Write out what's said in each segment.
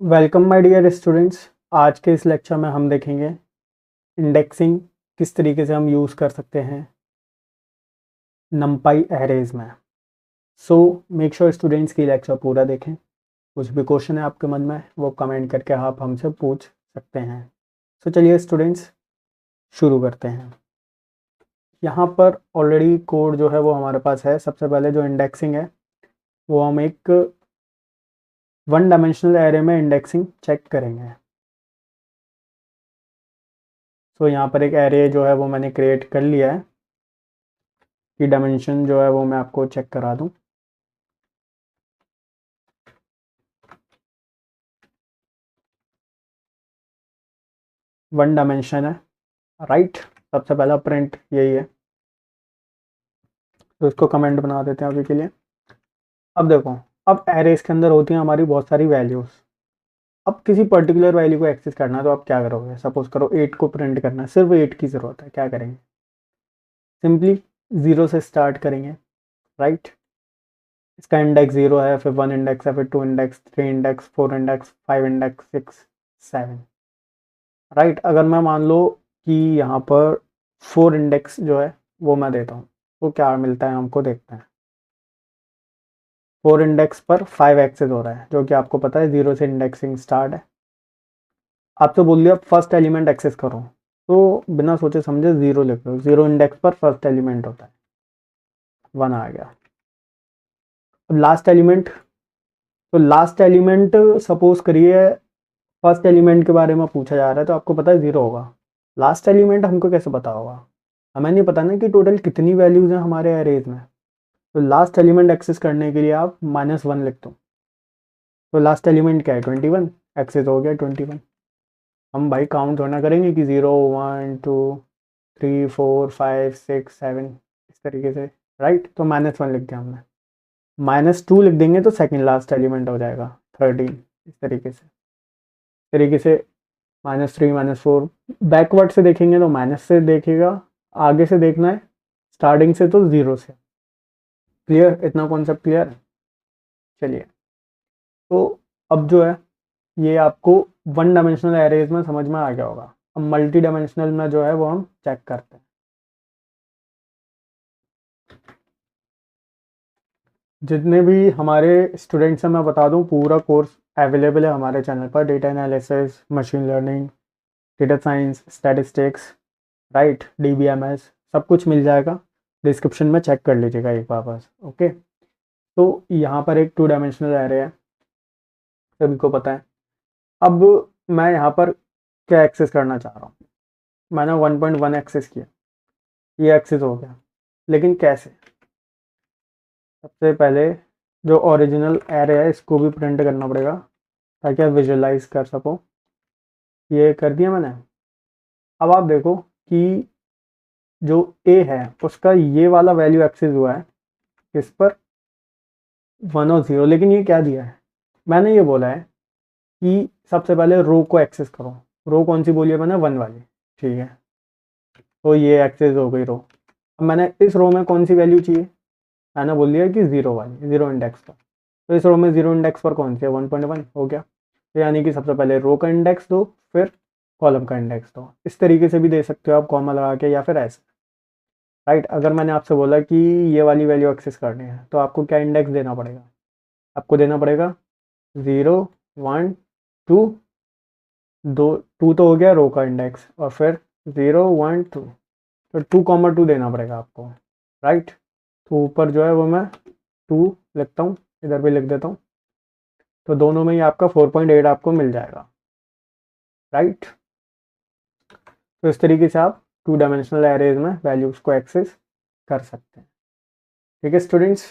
Welcome my dear students. आज के इस लेक्चर में हम देखेंगे इंडेक्सिंग किस तरीके से हम यूज़ कर सकते हैं नंपाई एरेज में। सो मेक श्योर स्टूडेंट्स की लेक्चर पूरा देखें। कुछ भी क्वेश्चन है आपके मन में वो कमेंट करके आप हमसे पूछ सकते हैं। सो चलिए स्टूडेंट्स शुरू करते हैं। यहाँ पर ऑलरेडी कोड जो है वो हमारे पास है। सबसे पहले जो इंडेक्सिंग है वो हम एक वन डायमेंशनल एरे में इंडेक्सिंग चेक करेंगे। सो यहाँ पर एक एरे जो है वो मैंने क्रिएट कर लिया है कि डायमेंशन जो है वो मैं आपको चेक करा दूं। वन डायमेंशन है, राइट। सबसे पहला प्रिंट यही है, तो इसको कमेंट बना देते हैं अभी के लिए। अब देखो, अब एरेज के अंदर होती हैं हमारी बहुत सारी वैल्यूज़। अब किसी पर्टिकुलर वैल्यू को एक्सेस करना है तो आप क्या करोगे? सपोज करो 8 को प्रिंट करना है, सिर्फ 8 की ज़रूरत है। क्या करेंगे? सिंपली 0 से स्टार्ट करेंगे, राइट। इसका इंडेक्स 0 है, फिर 1 इंडेक्स है, फिर 2 index, 3 index, 4 index, 5 index, 6, 7, right. अगर मैं मान लो कि यहाँ पर 4 इंडेक्स जो है वो मैं देता हूँ, वो क्या मिलता है हमको देखते हैं। 4 इंडेक्स पर 5 एक्सेस हो रहा है, जो कि आपको पता है 0 से इंडेक्सिंग स्टार्ट है। आपसे बोल दिया फर्स्ट एलिमेंट एक्सेस करो, तो बिना सोचे समझे 0 लिख लो। 0 इंडेक्स पर फर्स्ट एलिमेंट होता है, 1 आ गया। अब लास्ट एलिमेंट, तो लास्ट एलिमेंट सपोज करिए फर्स्ट एलिमेंट के बारे में पूछा जा रहा है तो आपको पता है 0 होगा। लास्ट एलिमेंट हमको कैसे पता होगा? हमें नहीं पता ना कि टोटल कितनी वैल्यूज हैं हमारे अरेज में। तो लास्ट एलिमेंट एक्सेस करने के लिए आप -1 लिख दो। तो लास्ट एलिमेंट क्या है? 21, एक्सेस हो गया 21। हम भाई काउंट थोड़ा करेंगे कि 0, 1, 2, 3, 4, 5, 6, 7 इस तरीके से, राइट। तो -1 लिख दिया हमने। -2 लिख देंगे तो सेकंड लास्ट एलिमेंट हो जाएगा 13, इस तरीके से -3, -4। बैकवर्ड से देखेंगे तो माइनस से देखेगा, आगे से देखना है स्टार्टिंग से तो 0 से। क्लियर? इतना कॉन्सेप्ट क्लियर है? चलिए, तो अब जो है ये आपको वन डायमेंशनल एरेज में समझ में आ गया होगा। अब मल्टी डायमेंशनल में जो है वो हम चेक करते हैं। जितने भी हमारे स्टूडेंट्स हैं मैं बता दूं, पूरा कोर्स अवेलेबल है हमारे चैनल पर। Data analysis, machine learning, data science, statistics, right, DBMS, सब कुछ मिल जाएगा। डिस्क्रिप्शन में चेक कर लीजिएगा एक बार बस। ओके, तो यहाँ पर एक 2 डायमेंशनल एरे है, सभी को पता है। अब मैं यहाँ पर क्या एक्सेस करना चाह रहा हूँ? मैंने 1.1 एक्सेस किया, ये एक्सेस हो गया, लेकिन कैसे? सबसे पहले जो ओरिजिनल एरे है इसको भी प्रिंट करना पड़ेगा ताकि आप विजुअलाइज कर सको। ये कर दिया मैंने। अब आप देखो कि जो ए है उसका ये वाला वैल्यू एक्सेस हुआ है किस पर? 1 और 0। लेकिन ये क्या दिया है? मैंने ये बोला है कि सबसे पहले रो को एक्सेस करो। रो कौन सी बोली है मैंने? 1 वाली, ठीक है। तो ये एक्सेस हो गई रो। अब मैंने इस रो में कौन सी वैल्यू चाहिए? मैंने बोल दिया कि 0 वाली, 0 इंडेक्स पर। तो इस रो में 0 इंडेक्स पर कौन सी है? 1.1 हो गया। तो यानी कि सबसे पहले रो का इंडेक्स दो, फिर कॉलम का इंडेक्स दो। इस तरीके से भी दे सकते हो आप, कॉमा लगा के या फिर ऐसे, राइट। अगर मैंने आपसे बोला कि ये वाली वैल्यू एक्सेस करनी है तो आपको क्या इंडेक्स देना पड़ेगा? आपको देना पड़ेगा 0, 1, 2। 2 तो हो गया रो का इंडेक्स, और फिर 0, 1, 2। तो 2,2 देना पड़ेगा आपको, राइट। तो ऊपर जो है वो मैं 2 लिखता हूँ, इधर भी लिख देता हूँ। तो दोनों में ही आपका 4.8 आपको मिल जाएगा, राइट। तो इस तरीके से आप 2 डायमेंशनल एरेज में वैल्यूज़ को एक्सेस कर सकते हैं। ठीक है स्टूडेंट्स,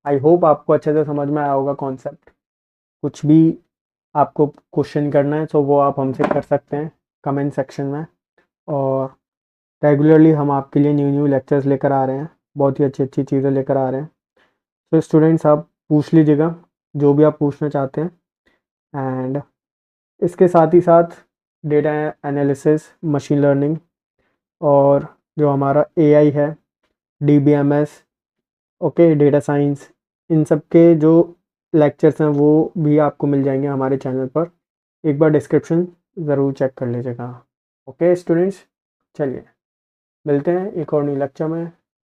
आई होप आपको अच्छे से समझ में आया होगा कॉन्सेप्ट। कुछ भी आपको क्वेश्चन करना है तो वो आप हमसे कर सकते हैं कमेंट सेक्शन में। और रेगुलरली हम आपके लिए न्यू न्यू लेक्चर्स लेकर आ रहे हैं, बहुत ही अच्छी अच्छी चीज़ें लेकर आ रहे हैं। तो स्टूडेंट्स आप पूछ लीजिएगा जो भी आप पूछना चाहते हैं। एंड इसके साथ ही साथ डेटा एनालिसिस, मशीन लर्निंग और जो हमारा एआई है, डीबीएमएस, ओके, डेटा साइंस, इन सब के जो लेक्चर्स हैं वो भी आपको मिल जाएंगे हमारे चैनल पर, एक बार डिस्क्रिप्शन ज़रूर चेक कर लीजिएगा। ओके स्टूडेंट्स, चलिए मिलते हैं एक और नई लेक्चर में।